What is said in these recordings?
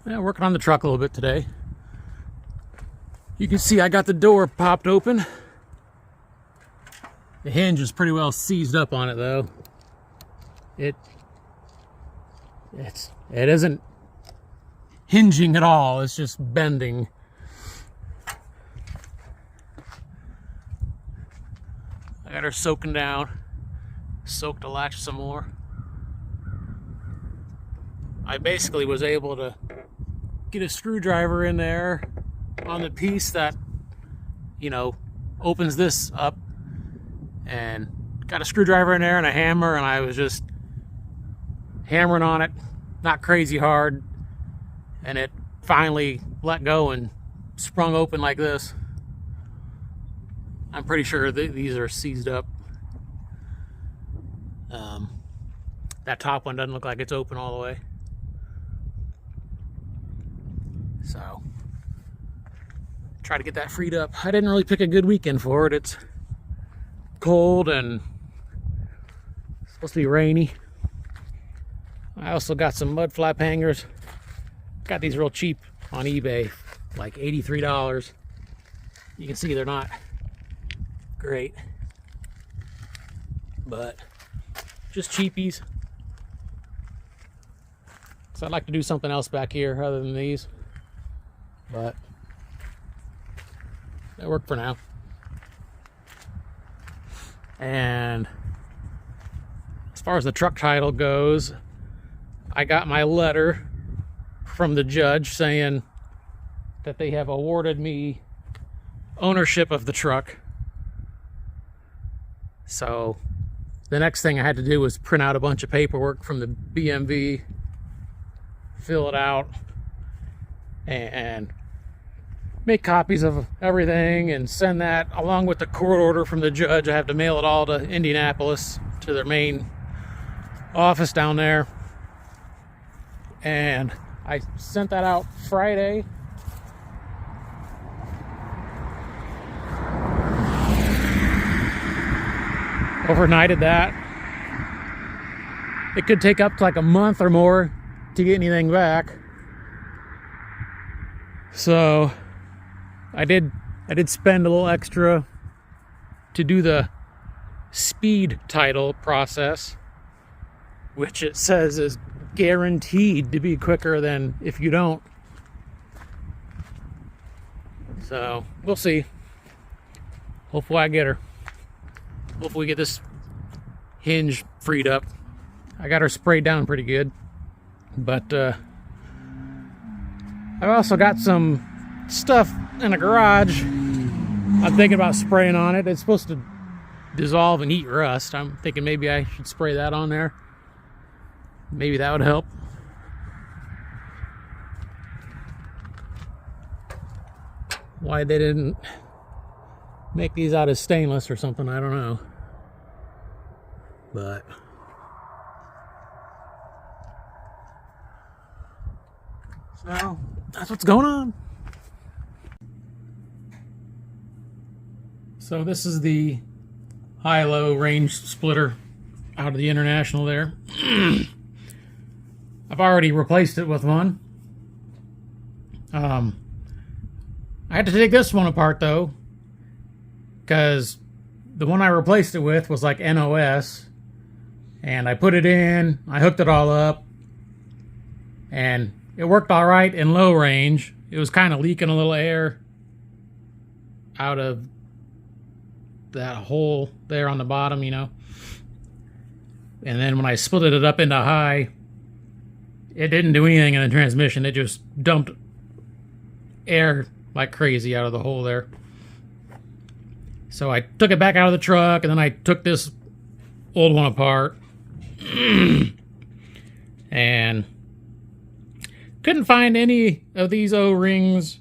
Yeah, working on the truck a little bit today. You can see I got the door popped open. The hinge is pretty well seized up on it though. It isn't hinging at all, it's just bending. I got her soaking down. Soak the latch some more. I basically was able to get a screwdriver in there on the piece that, you know, opens this up, and got a screwdriver in there and a hammer, and I was just hammering on it, not crazy hard, and it finally let go and sprung open like this. I'm pretty sure these are seized up. That top one doesn't look like it's open all the way. So, try to get that freed up. I didn't really pick a good weekend for it. It's cold and supposed to be rainy. I also got some mud flap hangers. Got these real cheap on eBay, like $83. You can see they're not great, but just cheapies. So I'd like to do something else back here other than these, but they work for now. And as far as the truck title goes, I got my letter from the judge saying that they have awarded me ownership of the truck. So the next thing I had to do was print out a bunch of paperwork from the BMV, fill it out, and make copies of everything and send that along with the court order from the judge. I have to mail it all to Indianapolis, to their main office down there. And I sent that out Friday. Overnighted that. It could take up to like a month or more to get anything back. So I did spend a little extra to do the speed title process, which it says is guaranteed to be quicker than if you don't. So we'll see. Hopefully I get her. Hopefully we get this hinge freed up. I got her sprayed down pretty good, but I've also got some stuff in the garage I'm thinking about spraying on it. It's supposed to dissolve and eat rust. I'm thinking maybe I should spray that on there. Maybe that would help. Why they didn't make these out of stainless or something, I don't know. But so that's what's going on. So this is the high-low range splitter out of the International there. I've already replaced it with one. I had to take this one apart though, because the one I replaced it with was like NOS, and I put it in, I hooked it all up, and it worked all right in low range. It was kind of leaking a little air out of that hole there on the bottom, you know. And then when I split it up into high, it didn't do anything in the transmission. It just dumped air like crazy out of the hole there. So I took it back out of the truck, and then I took this old one apart and couldn't find any of these O-rings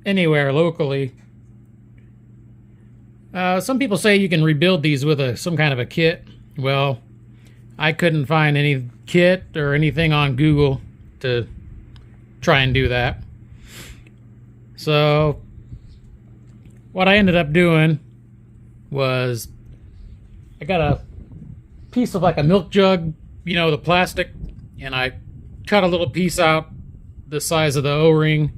anywhere locally. Some people say you can rebuild these with some kind of a kit. Well, I couldn't find any kit or anything on Google to try and do that. So what I ended up doing was I got a piece of like a milk jug, you know, the plastic, and I cut a little piece out the size of the O-ring,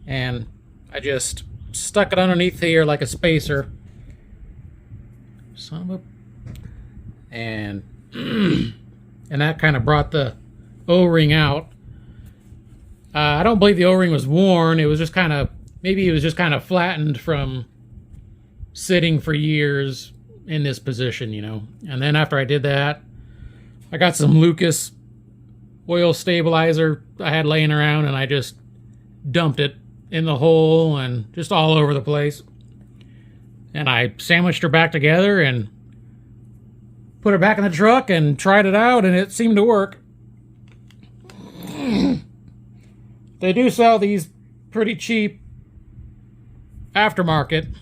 and I just stuck it underneath here like a spacer. Son of a... And and that kind of brought the O-ring out. I don't believe the O-ring was worn. It was just kind of, maybe it was just kind of flattened from sitting for years in this position, you know. And then after I did that, I got some Lucas oil stabilizer I had laying around, and I just dumped it in the hole and just all over the place. And I sandwiched her back together and put her back in the truck and tried it out, and it seemed to work. They do sell these pretty cheap aftermarket,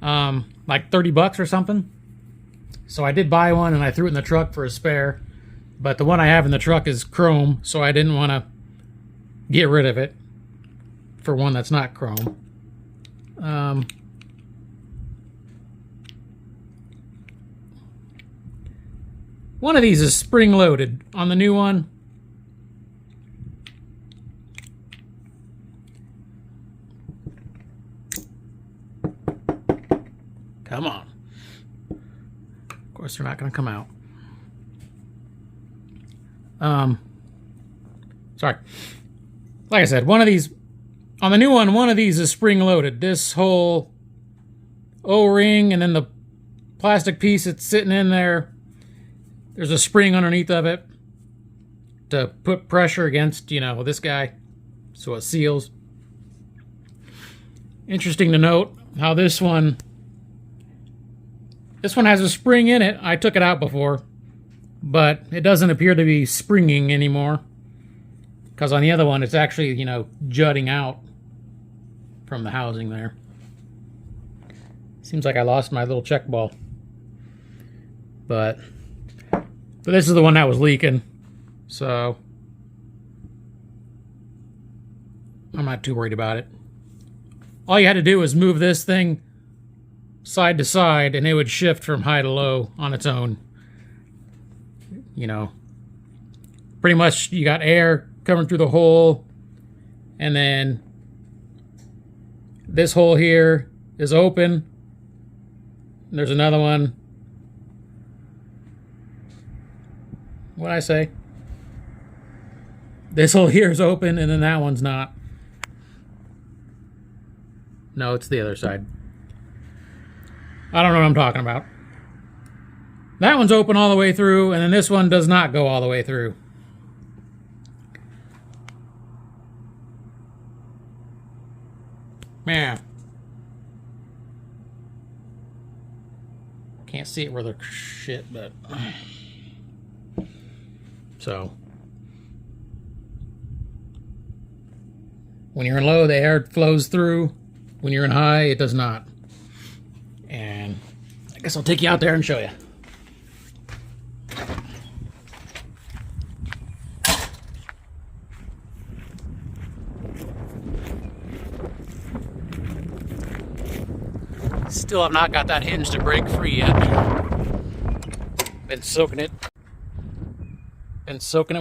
like $30 or something. So I did buy one, and I threw it in the truck for a spare. But the one I have in the truck is chrome, so I didn't want to get rid of it for one that's not chrome. One of these is spring-loaded. On the new one, come on. Of course, they're not going to come out. Sorry. Like I said, one of these, on the new one of these is spring-loaded. This whole O-ring and then the plastic piece that's sitting in there, there's a spring underneath of it to put pressure against, you know, this guy, so it seals. Interesting to note how this one has a spring in it. I took it out before, but it doesn't appear to be springing anymore, because on the other one it's actually, you know, jutting out from the housing there. Seems like I lost my little check ball, but this is the one that was leaking, so I'm not too worried about it. All you had to do was move this thing side to side, and it would shift from high to low on its own. You know, pretty much you got air coming through the hole, and then this hole here is open. There's another one. What'd I say? This hole here is open, and then that one's not. No, it's the other side. I don't know what I'm talking about. That one's open all the way through, and then this one does not go all the way through. Man. Can't see it where the shit, but... So, when you're in low, the air flows through. When you're in high, it does not. And I guess I'll take you out there and show you. Still have not got that hinge to break free yet. Been soaking it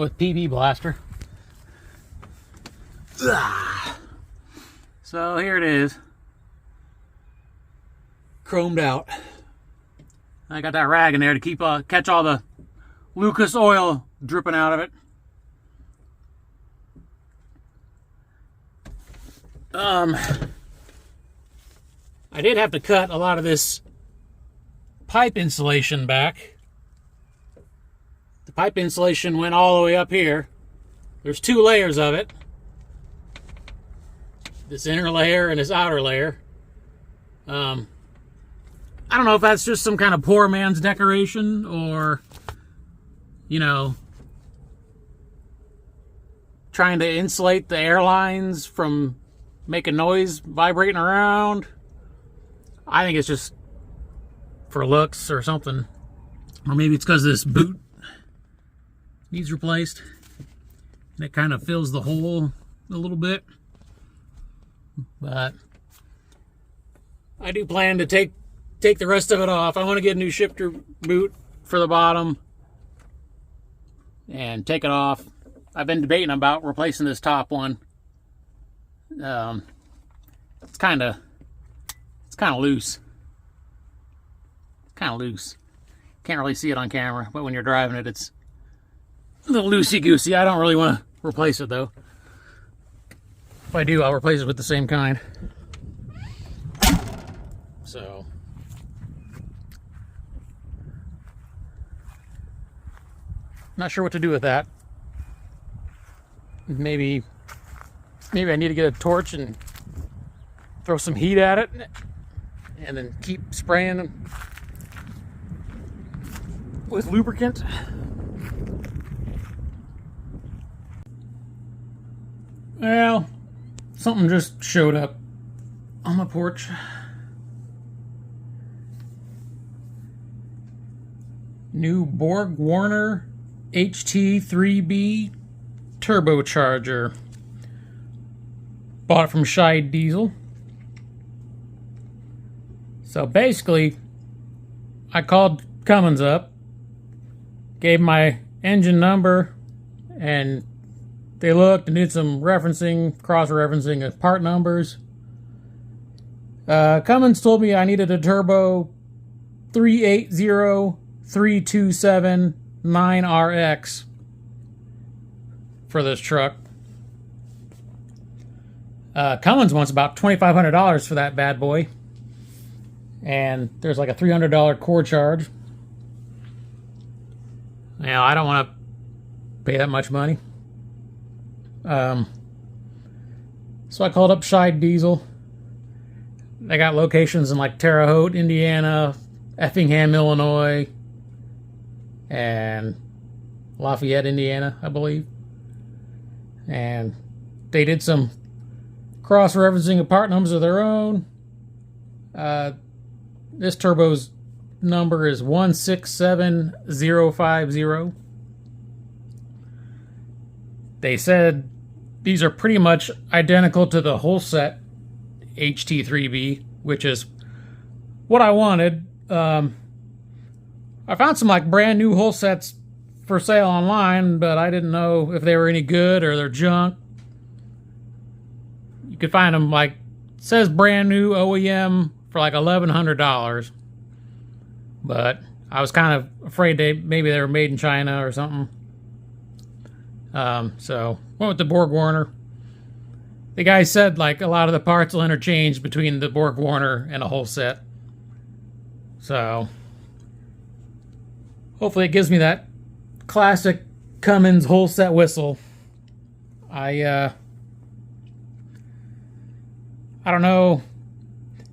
with PB Blaster. So here it is. Chromed out. I got that rag in there to keep catch all the Lucas oil dripping out of it. I did have to cut a lot of this pipe insulation back. The pipe insulation went all the way up here. There's two layers of it. This inner layer and this outer layer. I don't know if that's just some kind of poor man's decoration, or, you know, trying to insulate the air lines from making noise vibrating around. I think it's just for looks or something. Or maybe it's because this boot needs replaced. And it kind of fills the hole a little bit. But I do plan to take the rest of it off. I want to get a new shifter boot for the bottom and take it off I've been debating about replacing this top one. It's kind of loose. It's kind of loose. Can't really see it on camera, but when you're driving it, it's a little loosey-goosey. I don't really want to replace it, though. If I do, I'll replace it with the same kind. So, not sure what to do with that. Maybe I need to get a torch and throw some heat at it, and then keep spraying with lubricant. Well, something just showed up on my porch. New Borg Warner HT3B turbocharger. Bought it from Scheid Diesel. So basically, I called Cummins up, gave my engine number, and they looked and did some referencing, cross-referencing of part numbers. Cummins told me I needed a turbo 380327-9RX for this truck. Cummins wants about $2,500 for that bad boy. And there's like a $300 core charge. Now, I don't want to pay that much money. So I called up Scheid Diesel. They got locations in like Terre Haute, Indiana, Effingham, Illinois, and Lafayette, Indiana, I believe. And they did some cross-referencing of part numbers of their own. This turbo's number is 167050. They said these are pretty much identical to the whole set HT3B, which is what I wanted. I found some like brand new whole sets for sale online, but I didn't know if they were any good or they're junk. You could find them like, it says brand new OEM for like $1,100, but I was kind of afraid maybe they were made in China or something. So went with the Borg Warner. The guy said like a lot of the parts will interchange between the Borg Warner and a whole set. So hopefully it gives me that classic Cummins whole set whistle. I don't know,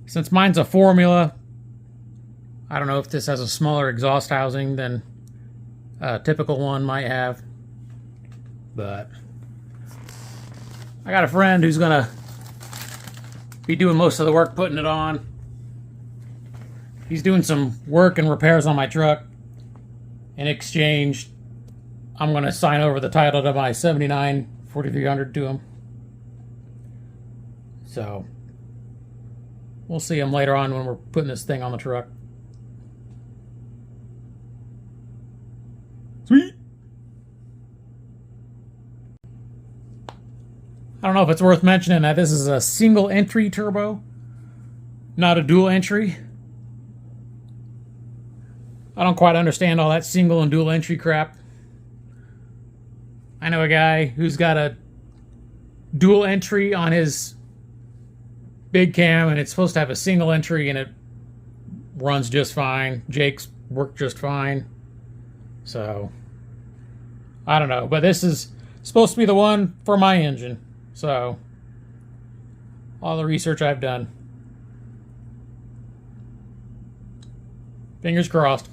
since mine's a formula, I don't know if this has a smaller exhaust housing than a typical one might have, but I got a friend who's gonna be doing most of the work putting it on. He's doing some work and repairs on my truck. In exchange, I'm gonna sign over the title to my 79 4300 to him. So we'll see him later on when we're putting this thing on the truck. Sweet. I don't know if it's worth mentioning that this is a single entry turbo, not a dual entry. I don't quite understand all that single and dual entry crap. I know a guy who's got a dual entry on his big cam, and it's supposed to have a single entry, and it runs just fine. Jake's worked just fine. So, I don't know. But this is supposed to be the one for my engine. So, all the research I've done. Fingers crossed.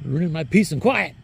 Ruining my peace and quiet.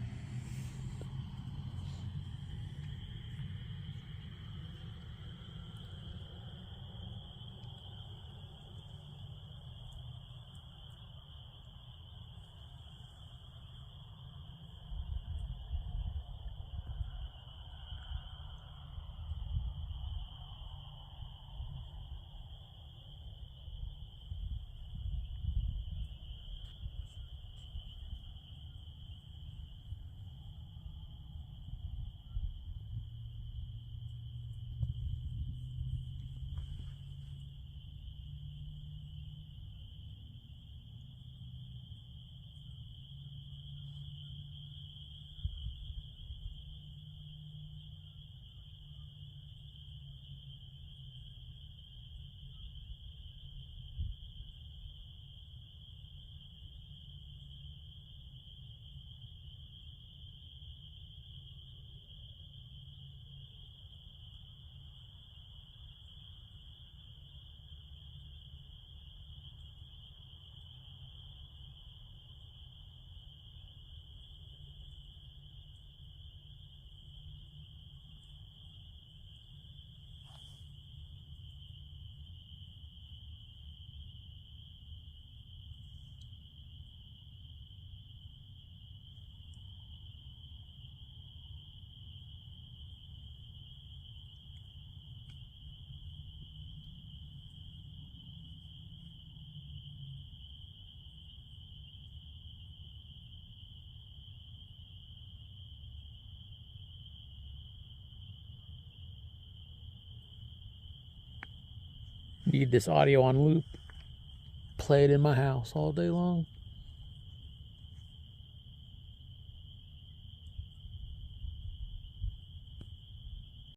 Need this audio on loop. Play it in my house all day long.